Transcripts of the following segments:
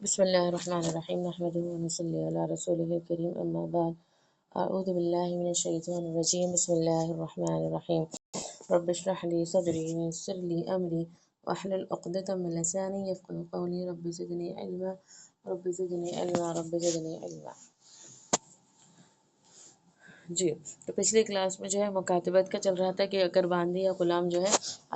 بسم الله الرحمن الرحيم نحمده ونصلي على رسوله الكريم أما بعد أعوذ بالله من الشيطان الرجيم بسم الله الرحمن الرحيم رب اشرح لي صدري ويسر لي أمري واحلل عقدة من لساني يفقهوا قولي رب زدني علما رب زدني علما رب زدني علما. جی تو پچھلی کلاس میں جو ہے مکاتبت کا چل رہا تھا کہ اگر باندی یا غلام جو ہے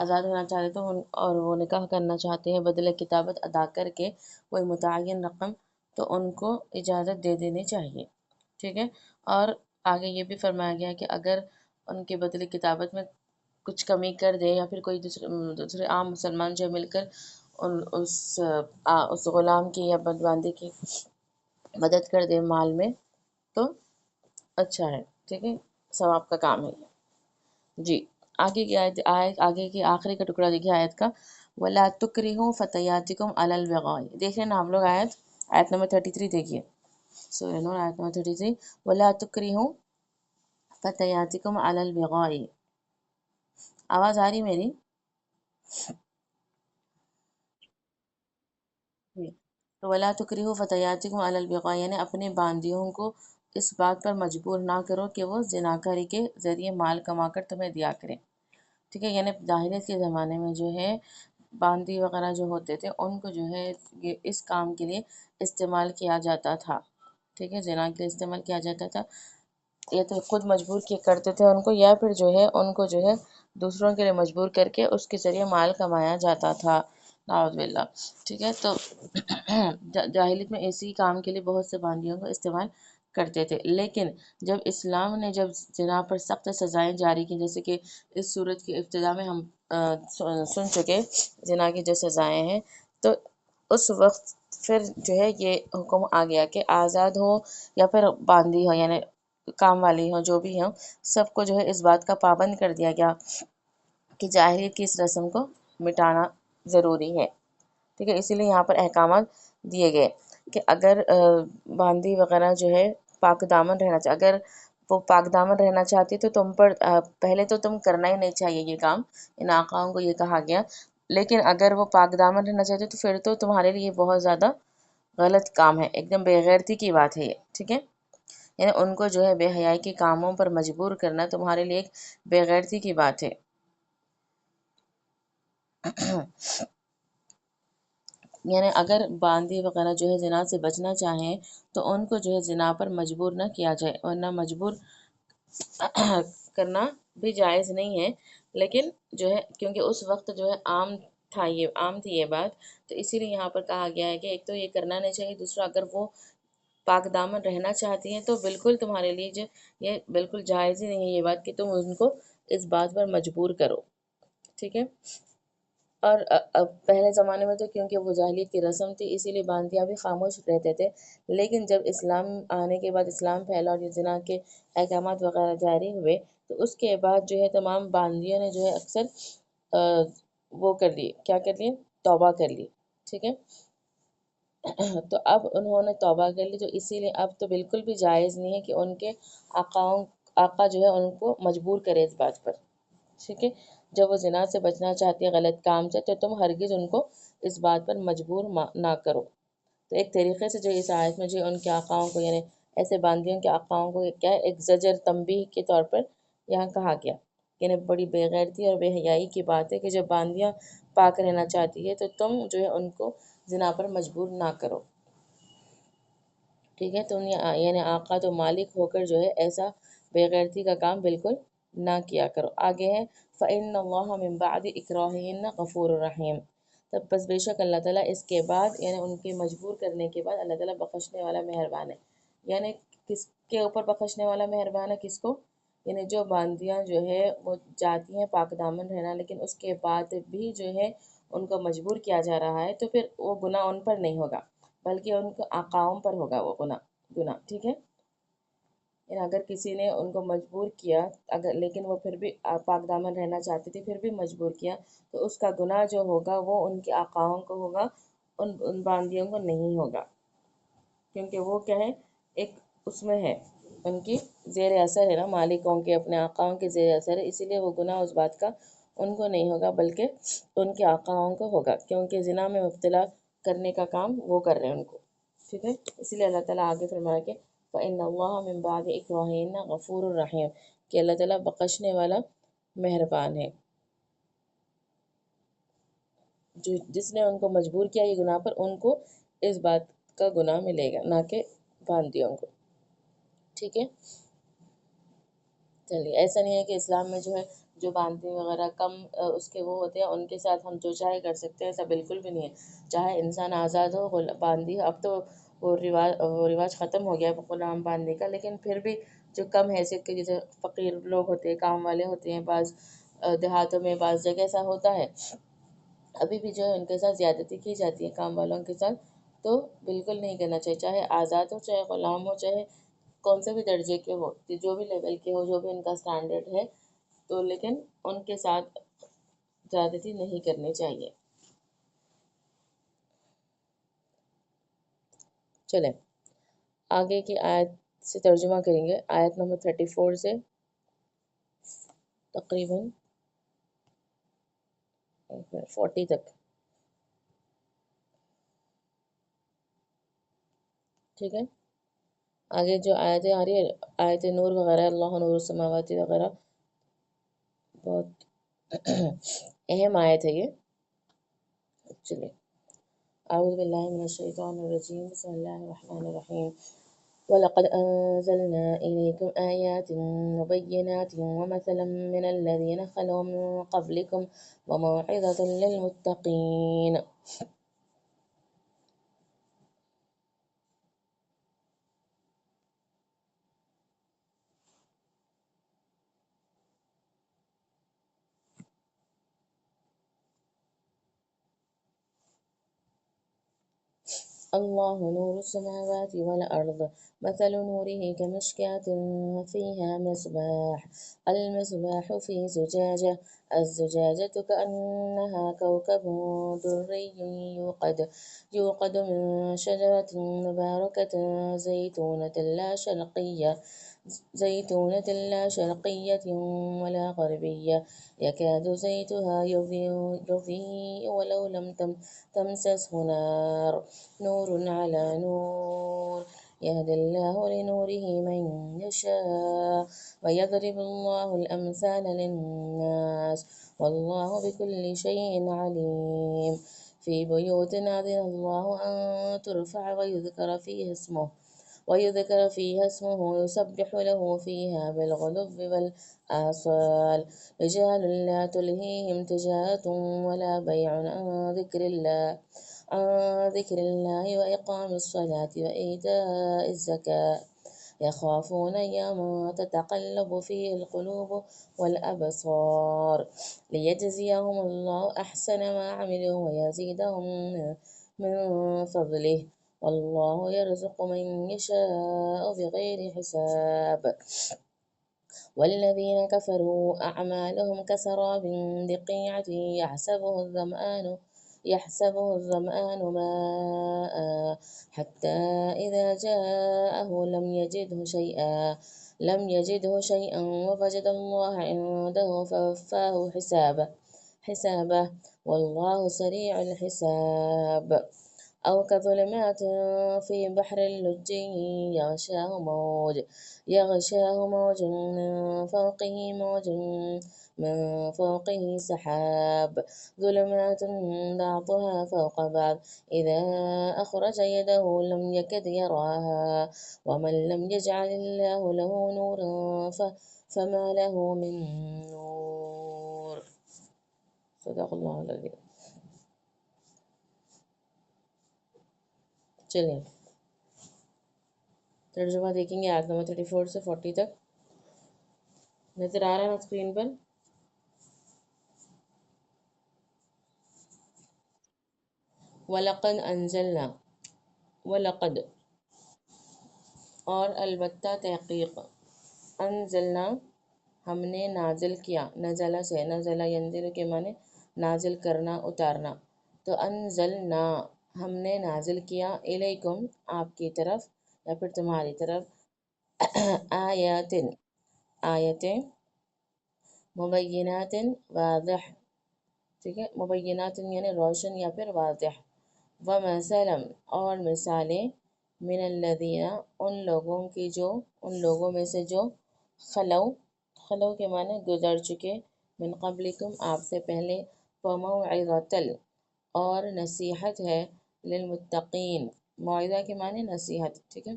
آزاد ہونا چاہتے تو اور وہ نکاح کرنا چاہتے ہیں بدلے کتابت ادا کر کے کوئی متعین رقم تو ان کو اجازت دے دینی چاہیے. ٹھیک ہے. اور آگے یہ بھی فرمایا گیا کہ اگر ان کے بدلے کتابت میں کچھ کمی کر دے یا پھر کوئی دوسرے عام مسلمان جو مل کر اس غلام کی یا باندی کی مدد کر دے مال میں تو اچھا ہے. ٹھیک ہے. ثواب کا کام ہے. جی آگے کی آگے کی آخری کا ٹکڑا دیکھیے آیت کا وَلَا تُكْرِهُ فَتَيَاتِكُمْ عَلَى الْبِغَاءِ. دیکھیں نا آپ لوگ آیت نمبر 33 دیکھیے. سورہ نور آیت نمبر 33 وَلَا تُكْرِهُ فَتَيَاتِكُمْ عَلَى الْبِغَاءِ. آواز آ رہی میری؟ تو وَلَا تُكْرِهُ فَتَيَاتِكُمْ عَلَى الْبِغَاءِ یعنی اپنے باندیوں کو اس بات پر مجبور نہ کرو کہ وہ زناکاری کے ذریعے مال کما کر تمہیں دیا کریں. ٹھیک ہے. یعنی جاہلیت کے زمانے میں جو ہے باندی وغیرہ جو ہوتے تھے ان کو جو ہے یہ اس کام کے لیے استعمال کیا جاتا تھا. ٹھیک ہے. زنا کے لیے استعمال کیا جاتا تھا. یا تو خود مجبور کیا کرتے تھے ان کو یا پھر جو ہے ان کو جو ہے دوسروں کے لیے مجبور کر کے اس کے ذریعے مال کمایا جاتا تھا. نعوذ باللہ. ٹھیک ہے. تو جاہلیت میں اسی کام کے لیے بہت سے باندیوں کو استعمال کرتے تھے. لیکن جب اسلام نے جب زنا پر سخت سزائیں جاری کی جیسے کہ اس صورت کی ابتدا میں ہم سن چکے زنا کی جو سزائیں ہیں تو اس وقت پھر جو ہے یہ حکم آ گیا کہ آزاد ہو یا پھر باندی ہو یعنی کام والی ہو جو بھی ہو سب کو جو ہے اس بات کا پابند کر دیا گیا کہ جاہلیت کی اس رسم کو مٹانا ضروری ہے. ٹھیک ہے. اسی لیے یہاں پر احکامات دیے گئے کہ اگر باندی وغیرہ جو ہے پاک دامن رہنا چاہیے اگر وہ پاک دامن رہنا چاہتی تو تم پر پہلے تو تم کرنا ہی نہیں چاہیے یہ کام. ان آقاؤں کو یہ کہا گیا. لیکن اگر وہ پاک دامن رہنا چاہتی تو پھر تو تمہارے لیے بہت زیادہ غلط کام ہے. ایک دم بے غیرتی کی بات ہے یہ. ٹھیک ہے. یعنی ان کو جو ہے بے حیائی کے کاموں پر مجبور کرنا تمہارے لیے ایک بے غیرتی کی بات ہے. یعنی اگر باندی وغیرہ جو ہے زنا سے بچنا چاہیں تو ان کو جو ہے زنا پر مجبور نہ کیا جائے ورنہ مجبور کرنا بھی جائز نہیں ہے. لیکن جو ہے کیونکہ اس وقت جو ہے عام تھی یہ بات تو اسی لیے یہاں پر کہا گیا ہے کہ ایک تو یہ کرنا نہیں چاہیے. دوسرا اگر وہ پاک دامن رہنا چاہتی ہیں تو بالکل تمہارے لیے جو یہ بالکل جائز ہی نہیں ہے یہ بات کہ تم ان کو اس بات پر مجبور کرو. ٹھیک ہے. اور پہلے زمانے میں تو کیونکہ وہ جاہلیت کی رسم تھی اسی لیے باندیاں بھی خاموش رہتے تھے. لیکن جب اسلام آنے کے بعد اسلام پھیلا اور زنا کے احکامات وغیرہ جاری ہوئے تو اس کے بعد جو ہے تمام باندیوں نے جو ہے اکثر وہ کر لی کیا کر لی توبہ کر لی. ٹھیک ہے. تو اب انہوں نے توبہ کر لی تو اسی لیے اب تو بالکل بھی جائز نہیں ہے کہ ان کے آقا جو ہے ان کو مجبور کرے اس بات پر. ٹھیک ہے. جب وہ زنا سے بچنا چاہتی ہے غلط کام سے تو تم ہرگز ان کو اس بات پر مجبور نہ کرو. تو ایک طریقے سے جو اس آیت میں جو ان کے آقاؤں کو یعنی ایسے باندیوں کے آقاؤں کو کیا ایک زجر تنبیہ کے طور پر یہاں کہا گیا. یعنی بڑی بے غیرتی اور بے حیائی کی بات ہے کہ جب باندیاں پاک رہنا چاہتی ہے تو تم جو ہے ان کو زنا پر مجبور نہ کرو. ٹھیک ہے. تو یعنی آقا تو مالک ہو کر جو ہے ایسا بے غیرتی کا کام بالکل نہ کیا کرو. آگے ہے فَإِنَّ اللَّهَ مِن بَعْدِ إِكْرَاهِهِنَّ غَفُورٌ رَحِيمٌ. تب بس بے شک اللہ تعالیٰ اس کے بعد یعنی ان کے مجبور کرنے کے بعد اللہ تعالیٰ بخشنے والا مہربان ہے. یعنی کس کے اوپر بخشنے والا مہربان ہے کس کو یعنی جو باندیاں جو ہے وہ جاتی ہیں پاک دامن رہنا لیکن اس کے بعد بھی جو ہے ان کو مجبور کیا جا رہا ہے تو پھر وہ گناہ ان پر نہیں ہوگا بلکہ ان کے آقاؤں پر ہوگا وہ گناہ. ٹھیک ہے. یعنی اگر کسی نے ان کو مجبور کیا لیکن وہ پھر بھی پاک دامن رہنا چاہتی تھی پھر بھی مجبور کیا تو اس کا گناہ جو ہوگا وہ ان کے آقاؤں کو ہوگا ان باندیوں کو نہیں ہوگا. کیونکہ وہ کیا ہے ایک اس میں ہے ان کی زیر اثر ہے نا مالکوں کے اپنے آقاؤں کے زیر اثر ہے اسی لیے وہ گناہ اس بات کا ان کو نہیں ہوگا بلکہ ان کے آقاؤں کو ہوگا. کیونکہ زنا میں مبتلا کرنے کا کام وہ کر رہے ہیں ان کو، ٹھیک ہے. اسی لیے اللہ تعالیٰ آگے فرمایا کہ فَإِنَّ اللَّهَ مِن بَعْدِ إِكْرَاهِهِنَّ غَفُورٌ رَحِيمٌ، کہ اللہ تعالیٰ بخشنے والا مہربان ہے. جس نے ان کو مجبور کیا یہ گناہ پر، ان کو اس بات کا گناہ ملے گا، نہ کہ باندیوں کو. ٹھیک ہے. چلیے، ایسا نہیں ہے کہ اسلام میں جو ہے جو باندھی وغیرہ کم اس کے وہ ہوتے ہیں ان کے ساتھ ہم جو چاہے کر سکتے ہیں، ایسا بالکل بھی نہیں ہے. چاہے انسان آزاد ہو، باندھی ہو، اب تو وہ رواج ختم ہو گیا ہے غلام باندھی کا، لیکن پھر بھی جو کم حیثیت کے جیسے فقیر لوگ ہوتے ہیں، کام والے ہوتے ہیں، بعض دیہاتوں میں بعض جگہ ایسا ہوتا ہے، ابھی بھی جو ہے ان کے ساتھ زیادتی کی جاتی ہے کام والوں کے ساتھ. تو بالکل نہیں کرنا چاہیے، چاہے آزاد ہو، چاہے غلام ہو، چاہے کون سے بھی درجے کے ہو، جو بھی لیول کے ہو، جو بھی ان کا اسٹینڈرڈ ہے، تو لیکن ان کے ساتھ زیادتی نہیں کرنی چاہیے. چلیں آگے کی آیت سے ترجمہ کریں گے، آیت نمبر 34 سے تقریباً 40 تک. ٹھیک ہے. آگے جو آیتیں آ رہی ہے، آیت نور وغیرہ، اللہ نور السماوات وغیرہ، بہت اہم آیت ہے یہ. چلیے، اعوذ باللہ من الشیطان الرجیم، بسم اللہ الرحمن الرحیم. وَلَقَدْ أَنزَلْنَا إِلَيْكُمْ آيَاتٍ مُبَيِّنَاتٍ وَمَثَلًا مِّنَ الَّذِينَ خَلَوْا مِن قَبْلِكُمْ وَمَوْعِظَةً لِّلْمُتَّقِينَ. الله نور السماوات والأرض، مثل نوره كمشكاة فيها مصباح، المصباح في زجاجة، الزجاجة كأنها كوكب دري يوقد من شجرة مباركة زيتونة لا شرقية ولا غربية، يكاد زيتها يضيء ولو لم تمسسه نار، نور على نور، يهدي الله لنوره من يشاء ويضرب الله الأمثال للناس والله بكل شيء عليم. في بيوت أذن الله أن ترفع ويذكر فيها اسمه يسبح له فيها بالغدو والآصال، رجال لا تلهيهم تجارة ولا بيع عن ذكر الله وإقام الصلاة وإيتاء الزكاة، يخافون يوما تتقلب فيه القلوب والأبصار، ليجزيهم الله أحسن ما عملوا ويزيدهم من فضله، والله يرزق من يشاء بغير حساب. والذين كفروا أعمالهم كسراب بقيعة يحسبه الظمآن ماء حتى إذا جاءه لم يجده شيئا ووجد الله عنده فوفاه حسابه والله سريع الحساب. أو كظلمات في بحر اللج يغشاه موج من فوقه سحاب، ظلمات بعضها فوق بعض إذا أخرج يده لم يكد يراها، ومن لم يجعل الله له نورا فما له من نور. صدق اللہ العظیم. چلیے ترجمہ دیکھیں گے آیت نمبر 34 سے 40 تک. نظر آ رہا ہے نا اسکرین پر؟ وَلَقَدْ أَنزَلْنَا، وَلَقَدْ اور البتہ تحقیق، انزلنا ہم نے نازل کیا، نزلہ سے، نزلہ ینزل کے معنی نازل کرنا، اتارنا. تو انزلنا ہم نے نازل کیا، الیکم آپ کی طرف یا پھر تمہاری طرف، آیتیں مبینات واضح. ٹھیک ہے، مبینات یعنی روشن یا پھر واضح، وَمَثَلًا اور مثالیں من الذین ان لوگوں کی جو ان لوگوں میں سے جو خلو کے معنی گزر چکے من قبلکم آپ سے پہلے وموعظۃ اور نصیحت ہے للمتقین موعظہ کے معنی نصیحت ٹھیک ہے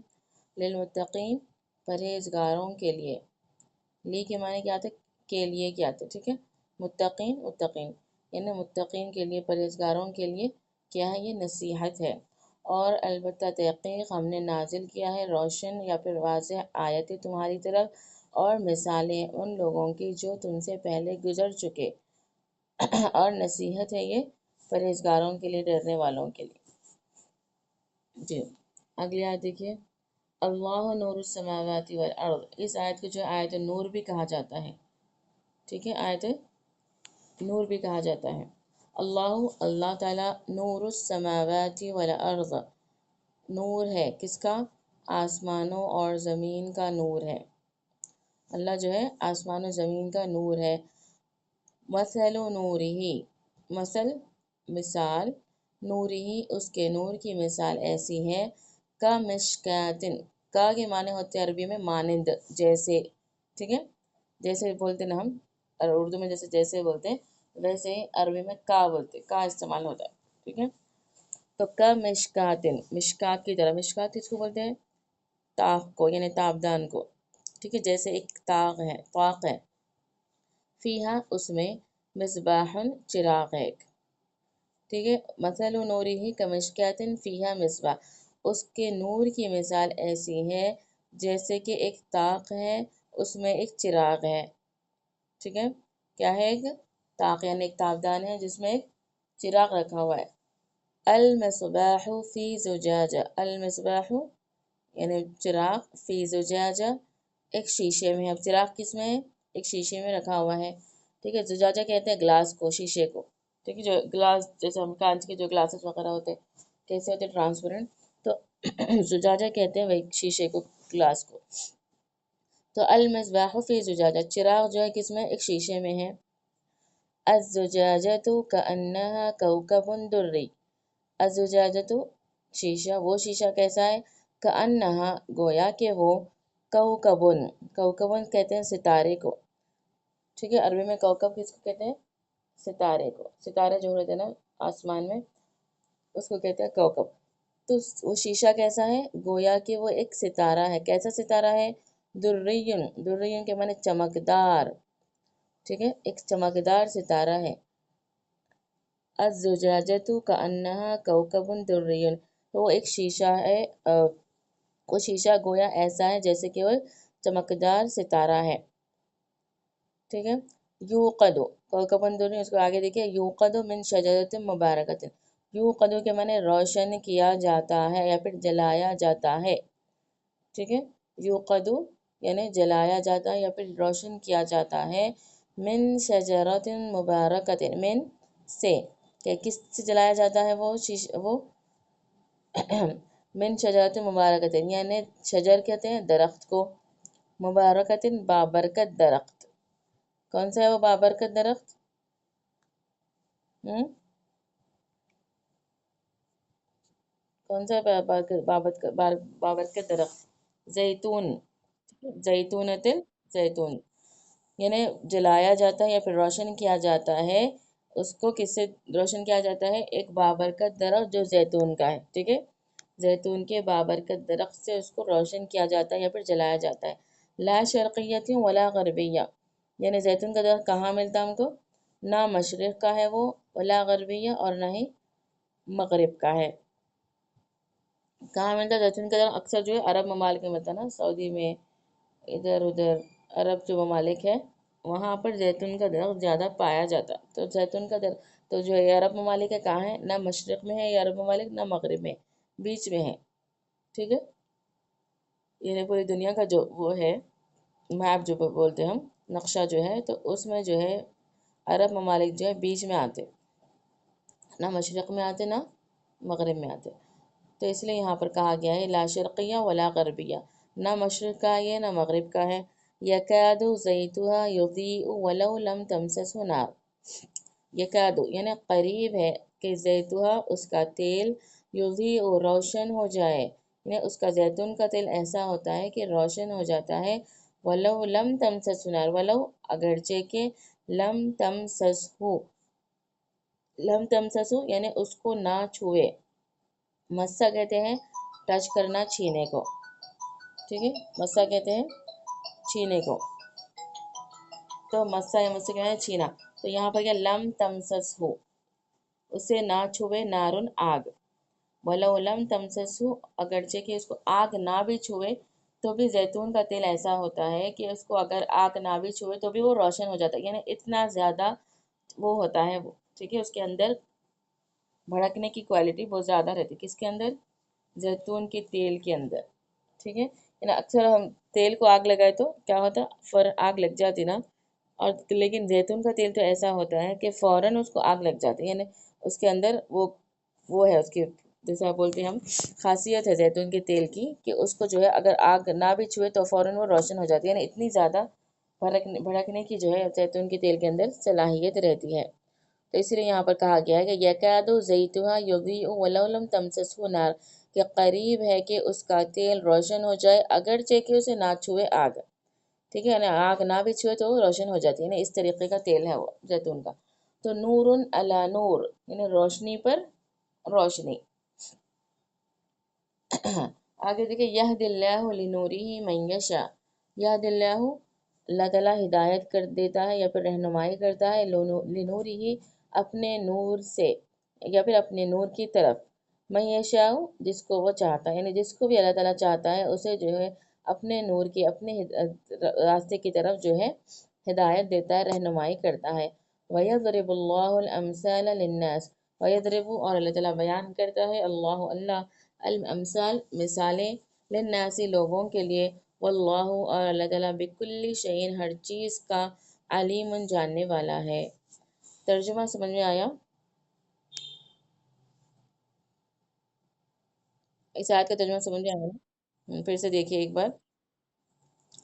للمتقین پرہیزگاروں کے لیے لی کے معنی کیا آتے کے لیے کیا آتے ٹھیک ہے متقین یعنی متقین کے لیے پرہیزگاروں کے لیے کیا ہے یہ نصیحت ہے اور البتہ تحقیق ہم نے نازل کیا ہے روشن یا پھر واضح آیتیں تمہاری طرف اور مثالیں ان لوگوں کی جو تم سے پہلے گزر چکے اور نصیحت ہے یہ پرہیزگاروں کے لیے ڈرنے والوں کے لیے جی اگلی آیت دیکھیے اللہ نور السماوات والارض اس آیت کو جو آیت نور بھی کہا جاتا ہے ٹھیک ہے آیت نور بھی کہا جاتا ہے اللہ تعالیٰ نور السماوات والارض نور ہے کس کا آسمانوں اور زمین کا نور ہے اللہ جو ہے آسمان و زمین کا نور ہے مثل نورہی مثال نورہی اس کے نور کی مثال ایسی ہے کا مشکاتن کا کے معنی ہوتے ہیں عربی میں مانند جیسے ٹھیک ہے جیسے بولتے نا ہم اور اردو میں جیسے بولتے ہیں ویسے ہی عربی میں کا بولتے کا استعمال ہوتا ہے ٹھیک ہے تو کا مشکاتن مشکات کی طرح مشکات کس کو بولتے ہیں طاق کو یعنی تابدان کو ٹھیک ہے جیسے ایک طاق ہے فیہا اس میں مصباح چراغ ہے ٹھیک ہے مثل نورہ کمشکاتن فیہا مصباح اس کے نور کی مثال ایسی ہے جیسے کہ ایک طاق ہے اس میں ایک چراغ ہے ٹھیک ہے کیا ہے ایک طاق یعنی ایک تابدان ہے جس میں ایک چراغ رکھا ہوا ہے المصباح فی زجاجہ المصباح یعنی چراغ فی زجاجہ ایک شیشے میں ہے اب چراغ کس میں ہے ایک شیشے میں رکھا ہوا ہے ٹھیک ہے زجاجہ کہتے ہیں گلاس کو شیشے کو ٹھیک ہے جو گلاس جیسے ہم کانچ کے جو گلاسز وغیرہ ہوتے ہیں کیسے ہوتے ہیں ٹرانسپیرنٹ تو زجاجہ کہتے ہیں وہی شیشے کو گلاس کو تو المصباح فی زجاجہ چراغ جو ہے کس میں ایک شیشے میں ہے الزجاجۃ کأنہا کوکب دری الزجاجۃ شیشہ وہ شیشہ کیسا ہے کأنہا گویا کہ وہ کوکبن کہتے ہیں ستارے کو ٹھیک ہے عربی میں کوکب کس کو کہتے ہیں ستارے کو ستارے جو ہوتے ہیں نا آسمان میں اس کو کہتے ہیں کوکب تو وہ شیشہ کیسا ہے گویا کہ وہ ایک ستارہ ہے کیسا ستارہ ہے درین کے معنی چمکدار ٹھیک ہے ایک چمکدار ستارہ ہے الزجاجۃ کأنہا کوکب دری تو وہ ایک شیشہ ہے وہ شیشہ گویا ایسا ہے جیسے کہ وہ چمکدار ستارہ ہے ٹھیک ہے یوقد کوکب دری اس کو آگے دیکھیے یوقد من شجرۃ مبارکۃ یوقد کے معنی روشن کیا جاتا ہے یا پھر جلایا جاتا ہے ٹھیک ہے یوقد یعنی جلایا جاتا ہے یا پھر روشن کیا جاتا ہے من شجرۃ مبارکۃ من سے کہ کس سے جلایا جاتا ہے وہ من شجرۃ مبارکۃ یعنی شجر کہتے ہیں درخت کو مبارکۃ بابرکت درخت کون سا ہے وہ بابرکت درخت کون سا ہے بابرکت درخت زیتون زیتونۃ زیتون یعنی جلایا جاتا ہے یا پھر روشن کیا جاتا ہے اس کو کس سے روشن کیا جاتا ہے ایک بابرکت درخت جو زیتون کا ہے ٹھیک ہے زیتون کے بابرکت درخت سے اس کو روشن کیا جاتا ہے یا پھر جلایا جاتا ہے لا شرقیت ولا غربیہ یعنی زیتون کا درخت کہاں ملتا ہے ہم کو نہ مشرق کا ہے وہ ولا غربیہ اور نہ ہی مغرب کا ہے کہاں ملتا ہے زیتون کا درخت اکثر جو ہے عرب ممالک میں ملتا ہے نا سعودی میں ادھر ادھر عرب جو ممالک ہے وہاں پر زیتون کا درخت زیادہ پایا جاتا تو زیتون کا درخت تو جو یہ عرب ممالک ہے کہاں ہے نہ مشرق میں ہے یہ عرب ممالک نہ مغرب میں بیچ میں ہے ٹھیک ہے یعنی پوری دنیا کا جو وہ ہے میپ جو بولتے ہیں ہم نقشہ جو ہے تو اس میں جو ہے عرب ممالک جو ہے بیچ میں آتے نہ مشرق میں آتے نہ مغرب میں آتے تو اس لیے یہاں پر کہا گیا ہے لا شرقیہ ولا غربیہ نہ مشرق کا ہے نہ مغرب کا ہے یکاد زیتها یضیء ولو لم تمسسه نار یکاد یعنی قریب ہے کہ زیتوہا اس کا تیل یضیء روشن ہو جائے، یعنی اس کا زیتون کا تیل ایسا ہوتا ہے کہ روشن ہو جاتا ہے، ولو لم تمسس نار، ولو اگرچہ کہ لم تمسسہو، لم تمسسو یعنی اس کو نہ چھوئے، مسا کہتے ہیں ٹچ کرنا، چھینے کو، ٹھیک ہے، مسا کہتے ہیں چھینے کو، تو مسا یا مسا کہتے ہیں چھینا، تو یہاں پر کیا لم تمسس ہو، اسے نہ چھوئے، نارن آگ، ولو لم تمسسو اگرچہ کہ اس کو آگ نہ بھی چھوئے تو بھی زیتون کا تیل ایسا ہوتا ہے کہ اس کو اگر آگ نہ بھی چھوئے تو بھی وہ روشن ہو جاتا ہے، یعنی اتنا زیادہ وہ ہوتا ہے وہ، ٹھیک ہے، اس کے اندر بھڑکنے کی کوالٹی بہت زیادہ رہتی ہے، کس کے اندر؟ زیتون کے تیل کے اندر، ٹھیک ہے، یعنی اکثر ہم تیل کو آگ لگائے تو کیا ہوتا، آگ لگ جاتی نا، اور لیکن زیتون کا تیل تو ایسا ہوتا ہے کہ فوراً اس کو آگ لگ جاتی ہے، یعنی اس کے اندر وہ ہے اس کی، جیسے آپ بولتے ہیں ہم، خاصیت ہے زیتون کے تیل کی کہ اس کو جو ہے اگر آگ نہ بھی چھوئے تو فوراً وہ روشن ہو جاتی ہے، یعنی اتنی زیادہ بھڑکنے کی جو ہے زیتون کے تیل کے اندر صلاحیت رہتی ہے، تو اس لیے یہاں پر کہا گیا ہے کہ یکاد زیتها یضیء ولو لم تمسسه نار، کہ قریب ہے کہ اس کا تیل روشن ہو جائے اگرچہ کہ اسے نہ چھوئے آگ، ٹھیک ہے، یعنی آگ نہ بھی چھوئے تو وہ روشن ہو جاتی ہے، یعنی اس طریقے کا تیل ہے وہ زیتون کا، تو نور علی نور، یعنی روشنی پر روشنی۔ آگے دیکھیں، یہد اللہ لنورہ من یشاء، یہد اللہ، اللہ تعالیٰ ہدایت کر دیتا ہے یا پھر رہنمائی کرتا ہے، لنورہ اپنے نور سے یا پھر اپنے نور کی طرف، من یشاء جس کو وہ چاہتا ہے، یعنی جس کو بھی اللہ تعالیٰ چاہتا ہے اسے جو ہے اپنے نور کی، اپنے راستے کی طرف جو ہے ہدایت دیتا ہے، رہنمائی کرتا ہے، وَيَضْرِبُ اللَّهُ الْأَمْثَالَ لِلنَّاسِ، وَيَضْرِبُ اور اللہ تعالیٰ بیان کرتا ہے، اللہ الامثال مثالیں، للناس لوگوں کے لیے، واللہ اور اللہ تعالیٰ بکل شیء ہر چیز کا، علیم جاننے والا ہے۔ ترجمہ سمجھ میں آیا؟ اس آیت کا ترجمہ سمجھ میں آیا نا؟ پھر سے دیکھیے ایک بار،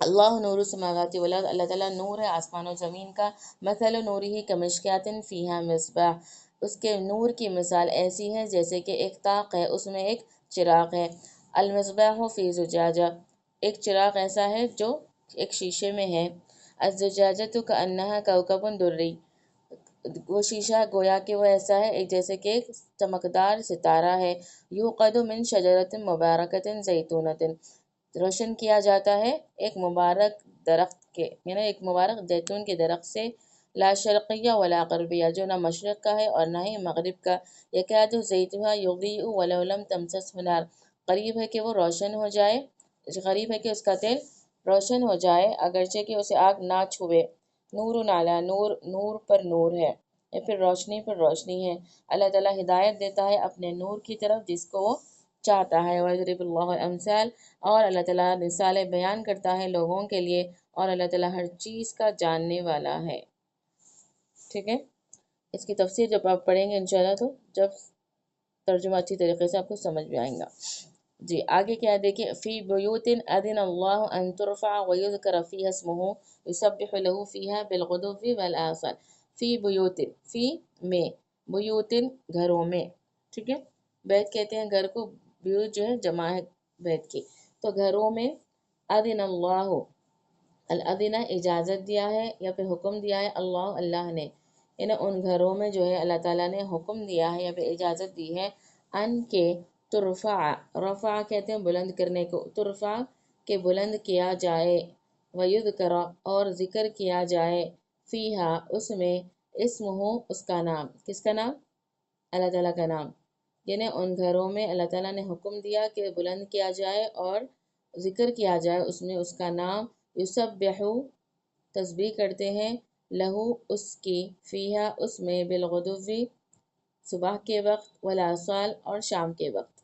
اللہ نور السماوات والارض، اللہ تعالیٰ نور ہے آسمان و زمین کا، مثل نورہ کمشکات فیہا مصباح، اس کے نور کی مثال ایسی ہے جیسے کہ ایک طاق ہے، اس میں ایک چراغ ہے، المصباح فی زجاجہ، ایک چراغ ایسا ہے جو ایک شیشے میں ہے، الزجاجۃ کأنہا کوکب دری، وہ شیشہ گویا کہ وہ ایسا ہے ایک جیسے کہ ایک چمکدار ستارہ ہے، یوقد من شجرۃ مبارکۃ زیتونۃ، روشن کیا جاتا ہے ایک مبارک درخت کے، یعنی ایک مبارک زیتون کے درخت سے، لا شرقیہ ولا غربیہ، جو نہ مشرق کا ہے اور نہ ہی مغرب کا، یکاد زیتها یضیء ولو لم تمسسه نار، قریب ہے کہ وہ روشن ہو جائے، قریب ہے کہ اس کا تیل روشن ہو جائے اگرچہ کہ اسے آگ نہ چھوئے، نور علی نور، نور پر نور ہے یا پھر روشنی پر روشنی ہے، اللہ تعالیٰ ہدایت دیتا ہے اپنے نور کی طرف جس کو وہ چاہتا ہے، وَيَضْرِبُ اللَّهُ الْأَمْثَالَ، اور اللہ تعالیٰ مثالیں بیان کرتا ہے لوگوں کے لیے، اور اللہ تعالیٰ ہر چیز کا جاننے والا ہے، ٹھیک ہے، اس کی تفسیر جب آپ پڑھیں گے انشاءاللہ تو جب ترجمہ اچھی طریقے سے آپ کو سمجھ میں آئیں گا۔ جی آگے کیا ہے دیکھیں، فی بیوت اذن اللہ ان ترفع ویذکر فیہا اسمہ یسبح لہ فیہا بالغدو والآصال، فی بیوت، فی میں، بیوت گھروں میں، ٹھیک ہے، بیت کہتے ہیں گھر کو، بیوت جو ہے جمع ہے بیت کی، تو گھروں میں، اذن اللہ، الادینہ اجازت دیا ہے یا پھر حکم دیا ہے، اللہ نے، یعنی ان گھروں میں جو ہے اللہ تعالیٰ نے حکم دیا ہے یا پھر اجازت دی ہے، ان کے ترفع، رفع کہتے ہیں بلند کرنے کو، ترفع کہ بلند کیا جائے، ویذکر اور ذکر کیا جائے، فیہا اس میں، اسمہ اس کا نام، کس کا نام؟ اللہ تعالیٰ کا نام، یعنی ان گھروں میں اللہ تعالیٰ نے حکم دیا کہ بلند کیا جائے اور ذکر کیا جائے اس میں اس کا نام، یسبحو تسبیح کرتے ہیں، لہو اس کی، فیہا اس میں، بالغدوی صبح کے وقت، والآصال اور شام کے وقت،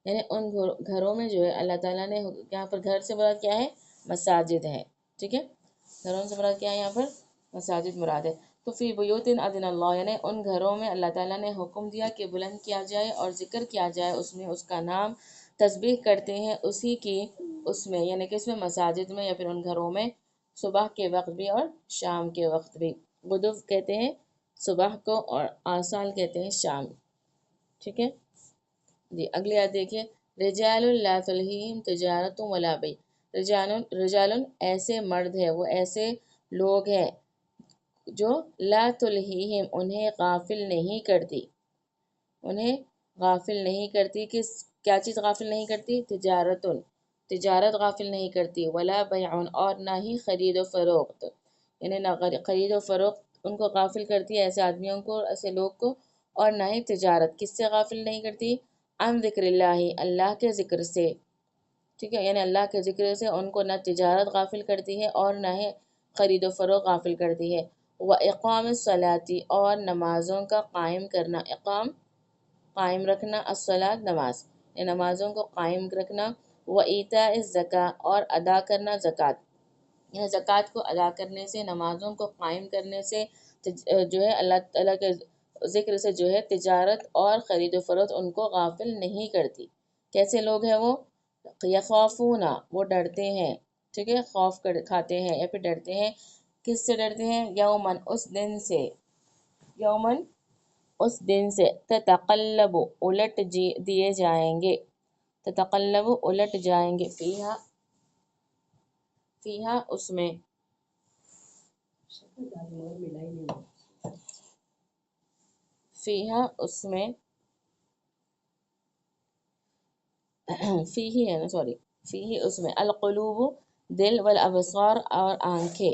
یعنی ان گھروں میں جو ہے اللہ تعالیٰ نے، یہاں پر گھر سے مراد کیا ہے؟ مساجد ہے، ٹھیک ہے، گھروں سے مراد کیا ہے یہاں پر؟ مساجد مراد ہے، تو فی بیوت اذن اللہ، یعنی ان گھروں میں اللہ تعالیٰ نے حکم دیا کہ بلند کیا جائے اور ذکر کیا جائے اس میں اس کا نام، تسبیح کرتے ہیں اسی کی اس میں، یعنی کہ اس میں مساجد میں یا پھر ان گھروں میں، صبح کے وقت بھی اور شام کے وقت بھی، غدو کہتے ہیں صبح کو اور آصال کہتے ہیں شام، ٹھیک ہے جی اگلی آیت دیکھیے، رجال لا تلہیہم تجارت ولا بیع، رجال ایسے مرد ہے، وہ ایسے لوگ ہیں جو لا تلہیہم انہیں غافل نہیں کرتی، انہیں غافل نہیں کرتی، کیا چیز غافل نہیں کرتی؟ تجارت غافل نہیں کرتی، ولا بیع اور نہ ہی خرید و فروخت، یعنی نہ خرید و فروخت ان کو غافل کرتی ہے، ایسے آدمیوں کو، ایسے لوگ کو، اور نہ ہی تجارت، کس سے غافل نہیں کرتی؟ عن ذکر اللہ، اللہ کے ذکر سے، ٹھیک ہے، یعنی اللہ کے ذکر سے ان کو نہ تجارت غافل کرتی ہے اور نہ ہی خرید و فروخت غافل کرتی ہے، وَإِقَامِ الصَّلَاةِ اور نمازوں کا قائم کرنا، اقام قائم رکھنا، الصلاۃ نماز، یعنی نمازوں کو قائم رکھنا، وَإِيتَاءِ الزَّکاۃ اور ادا کرنا زکوٰۃ، یعنی زکوٰۃ کو ادا کرنے سے، نمازوں کو قائم کرنے سے جو ہے اللہ تعالیٰ کے ذکر سے جو ہے تجارت اور خرید و فروخت ان کو غافل نہیں کرتی۔ کیسے لوگ ہیں وہ؟ یخافون وہ ڈرتے ہیں، ٹھیک ہے، خوف کھاتے ہیں یا پھر ڈرتے ہیں، کس سے ڈرتے ہیں؟ یومن اس دن سے، یومن اس دن سے، تتقلب الٹ دیے جائیں گے، تتقلب الٹ جائیں گے، فیہا اس میں، فیہا اس میں، فیہی ہے نا، سوری، فیہی اس میں، القلوب دل، والابصار اور آنکھیں،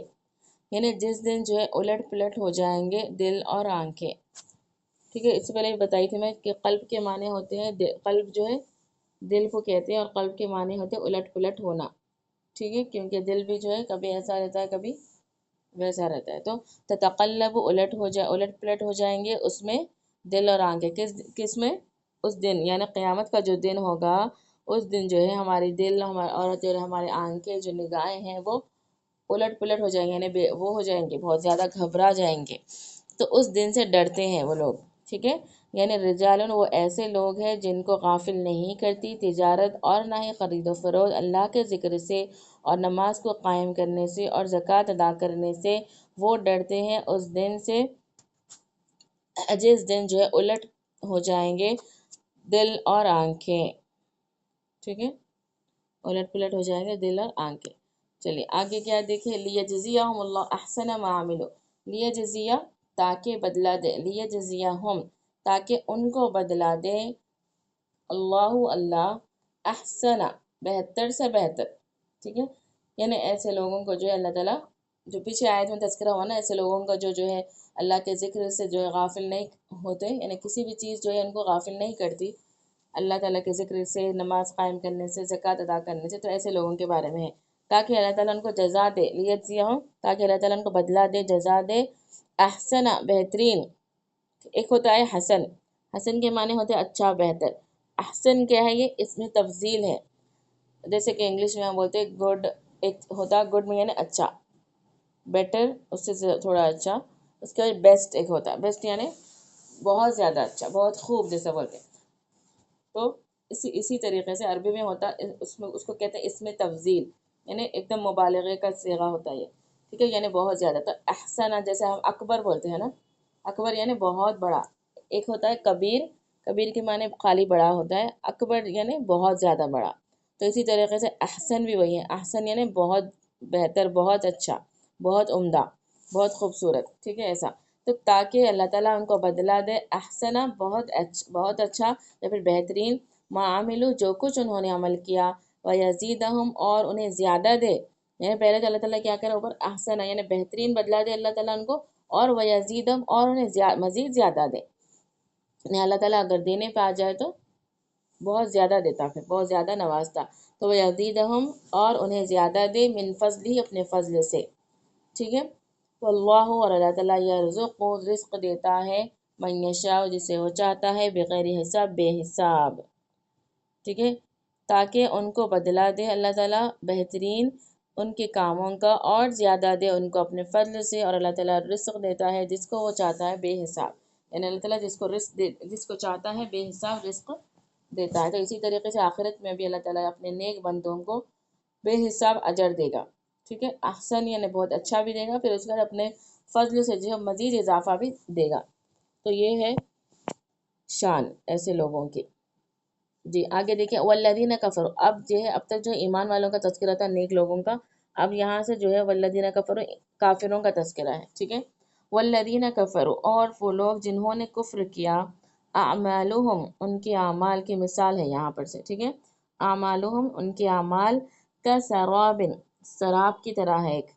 یعنی جس دن جو ہے الٹ پلٹ ہو جائیں گے دل اور آنکھیں، ٹھیک ہے، اس سے پہلے بھی بتائی تھی میں کہ قلب کے معنی ہوتے ہیں، قلب جو ہے دل کو کہتے ہیں، اور قلب کے معنی ہوتے ہیں الٹ پلٹ ہونا، ٹھیک ہے، کیونکہ دل بھی جو ہے کبھی ایسا رہتا ہے کبھی ویسا رہتا ہے، تو تتقلب الٹ پلٹ ہو جائیں گے اس میں دل اور آنکھیں، کس میں؟ اس دن، یعنی قیامت کا جو دن ہوگا اس دن جو ہے ہماری دل اور جو ہماری آنکھیں، جو نگاہیں ہیں وہ الٹ پلٹ ہو جائیں گے، یعنی وہ ہو جائیں گے، بہت زیادہ گھبرا جائیں گے، تو اس دن سے ڈرتے ہیں وہ لوگ، ٹھیک ہے، یعنی رجالن وہ ایسے لوگ ہیں جن کو غافل نہیں کرتی تجارت اور نہ ہی خرید و فروخت اللہ کے ذکر سے اور نماز کو قائم کرنے سے اور زکوٰۃ ادا کرنے سے، وہ ڈرتے ہیں اس دن سے جس دن جو ہے الٹ ہو جائیں گے دل اور آنکھیں، ٹھیک ہے، الٹ پلٹ ہو جائیں گے دل اور آنکھیں۔ چلیے آگے کیا دیکھیں، لیجزیہم اللہ احسن ما عملوا، لیجزیہ تاکہ بدلہ دے، لیجزیہم تاکہ ان کو بدلہ دے، اللہ احسن بہتر سے بہتر، ٹھیک ہے، یعنی ایسے لوگوں کو جو ہے اللہ تعالیٰ، جو پیچھے آیت میں تذکرہ ہوا نا، ایسے لوگوں کا جو ہے اللہ کے ذکر سے جو ہے غافل نہیں ہوتے، یعنی کسی بھی چیز جو ہے ان کو غافل نہیں کرتی اللہ تعالیٰ کے ذکر سے، نماز قائم کرنے سے، زکوٰۃ ادا کرنے سے، تو ایسے لوگوں کے بارے میں ہے، تاکہ اللہ تعالیٰ ان کو جزا دے، لیجزیہم تاکہ اللہ تعالیٰ ان کو بدلہ دے، جزا دے، احسن بہترین، ایک ہوتا ہے حسن، حسن کے معنی ہوتے ہیں اچھا بہتر، احسن کیا ہے؟ یہ اس میں تفضیل ہے، جیسے کہ انگلش میں ہم بولتے ہیں گڈ، ایک ہوتا ہے گڈ میں یعنی اچھا، بیٹر اس سے تھوڑا اچھا، اس کے بعد بیسٹ ایک ہوتا ہے، بیسٹ یعنی بہت زیادہ اچھا، بہت خوب جیسا بولتے ہیں، تو اسی طریقے سے عربی میں ہوتا ہے، اس کو کہتے ہیں اس میں تفضیل، یعنی ایک دم مبالغے کا صیغہ ہوتا ہے یہ، ٹھیک ہے، یعنی بہت زیادہ، تو احسن جیسے ہم اکبر بولتے ہیں نا، اکبر یعنی بہت بڑا، ایک ہوتا ہے کبیر، کبیر کے معنی خالی بڑا ہوتا ہے، اکبر یعنی بہت زیادہ بڑا، تو اسی طریقے سے احسن بھی وہی ہے، احسن یعنی بہت بہتر، بہت اچھا، بہت عمدہ، بہت خوبصورت، ٹھیک ہے، ایسا، تو تاکہ اللہ تعالیٰ ان کو بدلہ دے، احسنا بہت اچھا یا پھر بہترین، ما عملو جو کچھ انہوں نے عمل کیا، ویزیدہم اور انہیں زیادہ دے، یعنی پہلے تو اللہ تعالیٰ کیا کرے اوپر احسنا یعنی بہترین بدلہ دے اللہ تعالیٰ ان کو، اور ویزیدہم اور انہیں مزید زیادہ دے، یعنی اللہ تعالیٰ اگر دینے پہ آ جائے تو بہت زیادہ دیتا، پھر بہت زیادہ نوازتا، تو ویزیدہم اور انہیں زیادہ دے، من فضل ہی اپنے فضل سے، ٹھیک ہے، واللہ اور اللہ تعالیٰ یرزق رزق دیتا ہے، من یشاء جسے وہ چاہتا ہے، بغیر حساب بے حساب، ٹھیک ہے، تاکہ ان کو بدلہ دے اللہ تعالیٰ بہترین ان کے کاموں کا، اور زیادہ دے ان کو اپنے فضل سے، اور اللہ تعالیٰ رزق دیتا ہے جس کو وہ چاہتا ہے بے حساب، یعنی اللہ تعالیٰ جس کو چاہتا ہے بے حساب رزق دیتا ہے، تو اسی طریقے سے آخرت میں بھی اللہ تعالیٰ اپنے نیک بندوں کو بے حساب اجر دے گا، ٹھیک ہے، احسن یعنی بہت اچھا بھی دے گا، پھر اس کے بعد اپنے فضل سے جو ہے مزید اضافہ بھی دے گا، تو یہ ہے شان ایسے لوگوں کی۔ جی آگے دیکھیں والذین کفروا، اب جو ہے اب تک جو ایمان والوں کا تذکرہ تھا، نیک لوگوں کا، اب یہاں سے جو ہے والذین کفروا کافروں کا تذکرہ ہے، ٹھیک ہے۔ والذین کفروا، اور وہ لوگ جنہوں نے کفر کیا، اعمالہم ان کے اعمال کی مثال ہے یہاں پر سے، ٹھیک ہے۔ اعمالہم ان کے اعمال کا سراب، سراب کی طرح ہے ایک،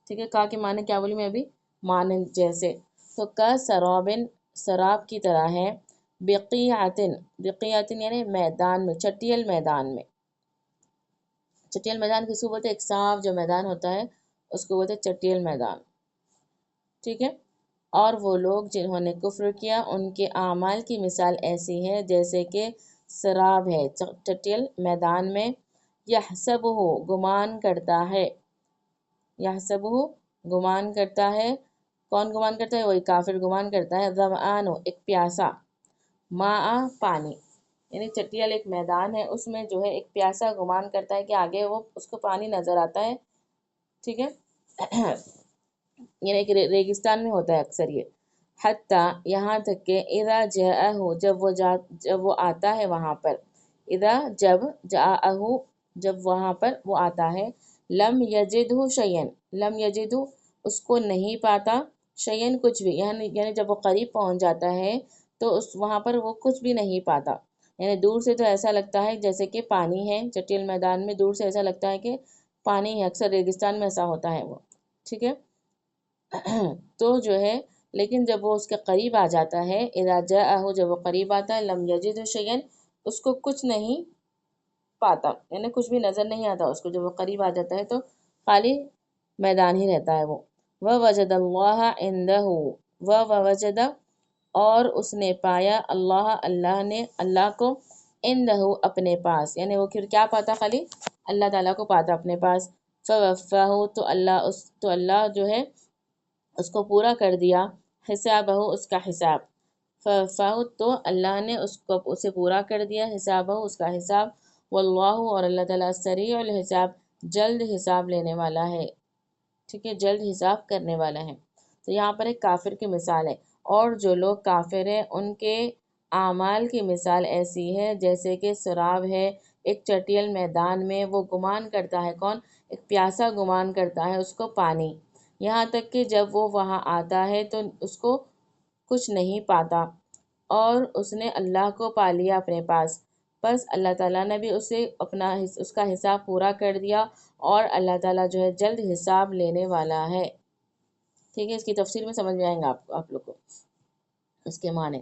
ٹھیک ہے۔ کا کے معنی کیا بولی میں ابھی، مانند جیسے، تو کا سرابن سراب کی طرح ہے، بقیعتن، بقیعتن یعنی میدان میں، چٹیل میدان میں، چٹیل میدان کس کو بولتے ہیں، ایک صاف جو میدان ہوتا ہے اس کو بولتے ہیں چٹیل میدان، ٹھیک ہے۔ اور وہ لوگ جنہوں نے کفر کیا ان کے اعمال کی مثال ایسی ہے جیسے کہ سراب ہے چٹیل میدان میں، یحسبہ گمان کرتا ہے، یحسبہ گمان کرتا ہے، کون گمان کرتا ہے، وہی کافر گمان کرتا ہے، ظمآن ایک پیاسا، ماء پانی، یعنی چٹیل ایک میدان ہے اس میں جو ہے ایک پیاسا گمان کرتا ہے کہ آگے وہ اس کو پانی نظر آتا ہے، ٹھیک ہے۔ یعنی ایک ریگستان میں ہوتا ہے اکثر یہ، حتیٰ یہاں تک کہ اذا جاءہ جب وہ آتا ہے وہاں پر، اذا جب جاءہ جب وہاں پر وہ آتا ہے، لم یجدہ شیئن، لم یجدہ اس کو نہیں پاتا، شیئن کچھ بھی، یعنی جب وہ قریب پہنچ جاتا ہے تو اس وہاں پر وہ کچھ بھی نہیں پاتا، یعنی دور سے تو ایسا لگتا ہے جیسے کہ پانی ہے چٹیل میدان میں، دور سے ایسا لگتا ہے کہ پانی ہے، اکثر ریگستان میں ایسا ہوتا ہے وہ، ٹھیک ہے۔ تو جو ہے لیکن جب وہ اس کے قریب آ جاتا ہے، اذا جاءہ جب وہ قریب آتا ہے، لم یجد شیئن اس کو کچھ نہیں پاتا، یعنی کچھ بھی نظر نہیں آتا اس کو، جب وہ قریب آ جاتا ہے تو خالی میدان ہی رہتا ہے وہ۔ وَوَجَدَ اللَّهَ عِندَهُ وَوَجَدَ اور اس نے پایا اللہ، اللہ نے اللہ کو، عندہ اپنے پاس، یعنی وہ پھر کیا پاتا، خالی اللہ تعالیٰ کو پاتا اپنے پاس، فوفاہ تو اللہ جو ہے اس کو پورا کر دیا، حسابہ اس کا حساب، فوفاہ تو اللہ نے اس کو اسے پورا کر دیا، حسابہ اس کا حساب، واللہ اور اللہ تعالیٰ سریع الحساب جلد حساب لینے والا ہے، ٹھیک ہے، جلد حساب کرنے والا ہے۔ تو یہاں پر ایک کافر کی مثال ہے، اور جو لوگ کافر ہیں ان کے اعمال کی مثال ایسی ہے جیسے کہ سراب ہے ایک چٹیل میدان میں، وہ گمان کرتا ہے، کون، ایک پیاسا گمان کرتا ہے اس کو پانی، یہاں تک کہ جب وہ وہاں آتا ہے تو اس کو کچھ نہیں پاتا، اور اس نے اللہ کو پا لیا اپنے پاس، بس اللہ تعالیٰ نے بھی اسے اس کا حساب پورا کر دیا، اور اللہ تعالیٰ جو ہے جلد حساب لینے والا ہے، ٹھیک ہے۔ اس کی تفسیر میں سمجھ میں آئیں گا آپ لوگ کو اس کے معنی۔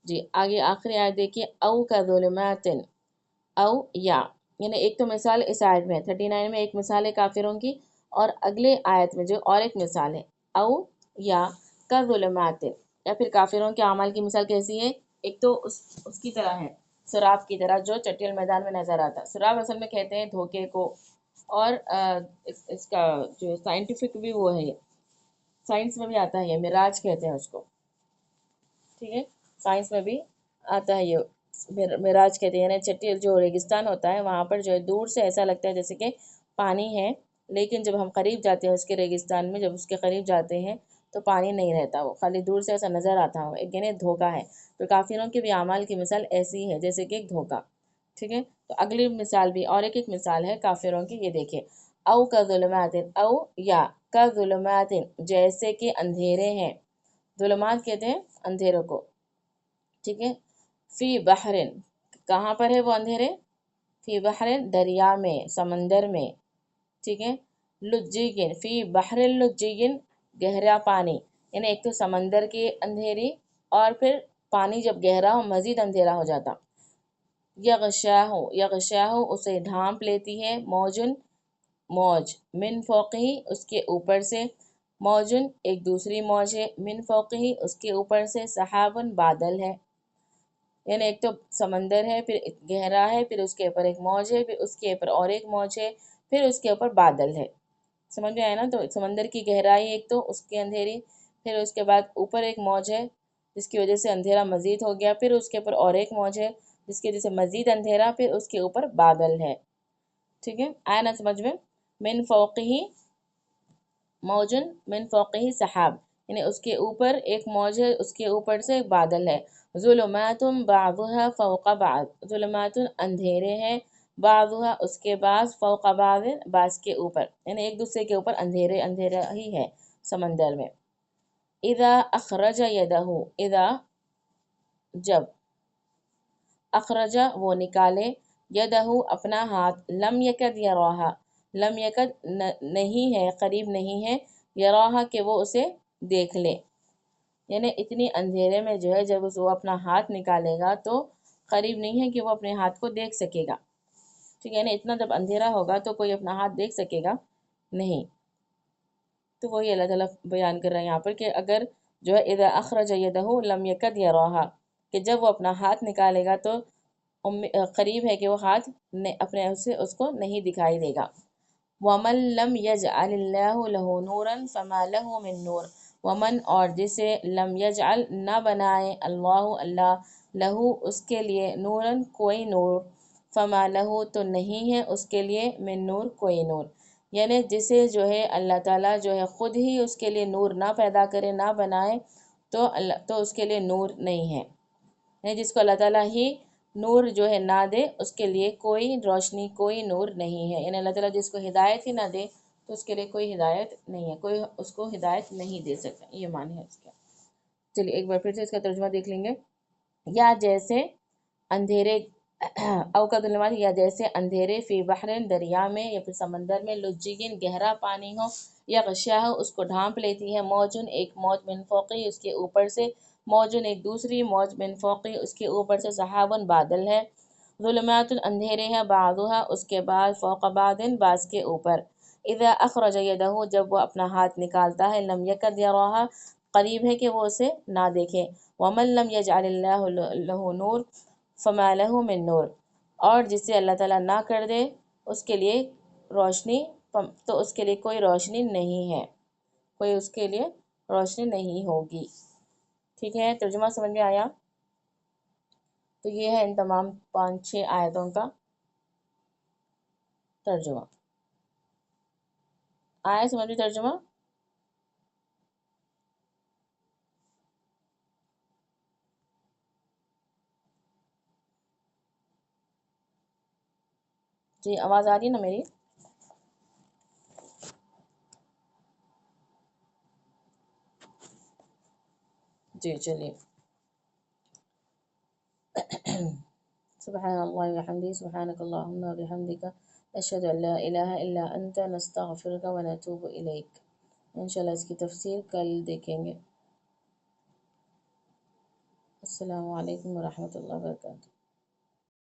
جی آگے آخری آیت دیکھیے، او کا ظلمات، او یا، یعنی ایک تو مثال اس آیت میں 39 میں ایک مثال ہے کافروں کی، اور اگلے آیت میں جو اور ایک مثال ہے، او یا کا ظلمات، یا پھر کافروں کے اعمال کی مثال کیسی ہے، ایک تو اس کی طرح ہے، سراب کی طرح جو چٹیل میدان میں نظر آتا، سراب اصل میں کہتے ہیں دھوکے کو، اور اس کا جو سائنٹیفک بھی وہ ہے، سائنس میں بھی آتا ہے یہ مراج کہتے ہیں اس کو، ٹھیک ہے، سائنس میں بھی آتا ہے یہ مراج کہتے ہیں، یعنی چٹیل جو ریگستان ہوتا ہے وہاں پر جو ہے دور سے ایسا لگتا ہے جیسے کہ پانی ہے، لیکن جب ہم قریب جاتے ہیں اس کے ریگستان میں، جب اس کے قریب جاتے ہیں تو پانی نہیں رہتا، وہ خالی دور سے ایسا نظر آتا ہو، ایک یعنی دھوکا ہے۔ تو کافروں کے بھی اعمال کی مثال ایسی ہے جیسے کہ ایک دھوکا، ٹھیک ہے۔ تو اگلی مثال بھی اور ایک مثال ہے کافروں کی، یہ دیکھیں، او کا ظلمات، او یا کا ظلمات جیسے کہ اندھیرے ہیں، ظلمات کہتے ہیں اندھیروں کو، ٹھیک ہے، فی بحرن کہاں پر ہے وہ اندھیرے، فی بحرن دریا میں، سمندر میں، ٹھیک ہے، لجیگن فی بحر لجیگن گہرا پانی، یعنی ایک تو سمندر کی اندھیری، اور پھر پانی جب گہرا ہو مزید اندھیرا ہو جاتا، یغشاہ، یغشاہ اسے ڈھانپ لیتی ہے، موجن موج، من فوقہی اس کے اوپر سے، موجن ایک دوسری موج ہے، من فوقہی اس کے اوپر سے، سحابن بادل ہے، یعنی ایک تو سمندر ہے، پھر گہرا ہے، پھر اس کے اوپر ایک موج ہے، پھر اس کے اوپر اور ایک موج ہے، پھر اس کے اوپر بادل ہے، سمجھ میں آیا نا؟ تو سمندر کی گہرائی ایک تو اس کی اندھیری، پھر اس کے بعد اوپر ایک موج ہے جس کی وجہ سے اندھیرا مزید ہو گیا، پھر اس کے اوپر اور ایک موج ہے جس کی وجہ سے مزید اندھیرا، پھر اس کے اوپر بادل ہے، ٹھیک ہے، آیا نا سمجھ میں؟ من فوقہی موجن من فوقہی سحاب، یعنی اس کے اوپر ایک موج ہے، اس کے اوپر سے ایک بادل ہے۔ ظلمات بعضها فوق بعض، ظلمات اندھیرے ہیں، بعضها اس کے بعض، فوق بعض بعض کے اوپر، یعنی ایک دوسرے کے اوپر اندھیرے اندھیرا ہی ہے سمندر میں۔ اذا اخرج یدہ، اذا جب، اخرجہ وہ نکالے، یدہ اپنا ہاتھ، لم یکد یراہا، لم یکد نہیں ہے، قریب نہیں ہے، یراہا کہ وہ اسے دیکھ لے، یعنی اتنی اندھیرے میں جو ہے جب وہ اپنا ہاتھ نکالے گا تو قریب نہیں ہے کہ وہ اپنے ہاتھ کو دیکھ سکے گا، ٹھیک ہے، یعنی اتنا جب اندھیرا ہوگا تو کوئی اپنا ہاتھ دیکھ سکے گا نہیں۔ تو وہی اللہ تعالیٰ بیان کر رہے ہیں یہاں پر کہ اگر جو ہے اذا اخرج یدہ لم یکد یراہا، کہ جب وہ اپنا ہاتھ نکالے گا تو قریب ہے کہ وہ ہاتھ اپنے سے اس کو نہیں دکھائی دے گا۔ وَمَن لَمْ يَجْعَلِ اللَّهُ لَهُ نُورًا فَمَا لَهُ مِن نور، ومن اور جسے لم یجعل نہ بنائے اللہ لہو اس کے لیے نوراً کوئی نور، فما لہو تو نہیں ہے اس کے لیے من نور کوئی نور، یعنی جسے جو ہے اللہ تعالیٰ جو ہے خود ہی اس کے لیے نور نہ پیدا کرے نہ بنائے تو اس کے لیے نور نہیں ہے، یعنی جس کو اللہ تعالیٰ ہی نور جو ہے نہ دے اس کے لیے کوئی روشنی کوئی نور نہیں ہے، یعنی اللہ تعالیٰ جس کو ہدایت ہی نہ دے تو اس کے لیے کوئی ہدایت نہیں ہے، کوئی اس کو ہدایت نہیں دے سکتا، یہ معنی ہے اس کا۔ چلیے ایک بار پھر سے اس کا ترجمہ دیکھ لیں گے۔ یا جیسے اندھیرے او کا ظلمات، یا جیسے اندھیرے فی بحر دریا میں یا پھر سمندر میں، لجین گہرا پانی ہو، یا غشیہ ہو اس کو ڈھانپ لیتی ہے، موجن ایک موج من فوقی اس کے اوپر سے، موجن ایک دوسری موج من فوقی اس کے اوپر سے، سحابن بادل ہے، ظلمات اندھیرے ہیں، بعضها اس کے بعد، فوق بعض بعض کے اوپر، اذا اخرج یدہ جب وہ اپنا ہاتھ نکالتا ہے، لم یکد یراہا قریب ہے کہ وہ اسے نہ دیکھے، ومن لم یجعل اللہ لہ نور فما لہ من نور، اور جسے اللہ تعالیٰ نہ کر دے اس کے لیے روشنی تو اس کے لیے کوئی روشنی نہیں ہے، کوئی اس کے لیے روشنی نہیں ہوگی۔ ٹھیک ہے، ترجمہ سمجھ میں آیا؟ تو یہ ہے ان تمام 5-6 آیتوں کا ترجمہ۔ آیا سمجھ میں ترجمہ؟ جی آواز آ رہی ہے نا میری؟ جی چلیے۔ سبحان اللہ وبحمدہ، سبحانک اللہم وبحمدک، اشہد ان لا الہ الا انت، نستغفرک ونتوب الیک۔ انشاءاللہ اس کی تفسیر کل دیکھیں گے۔ السلام علیکم ورحمۃ اللہ وبرکاتہ۔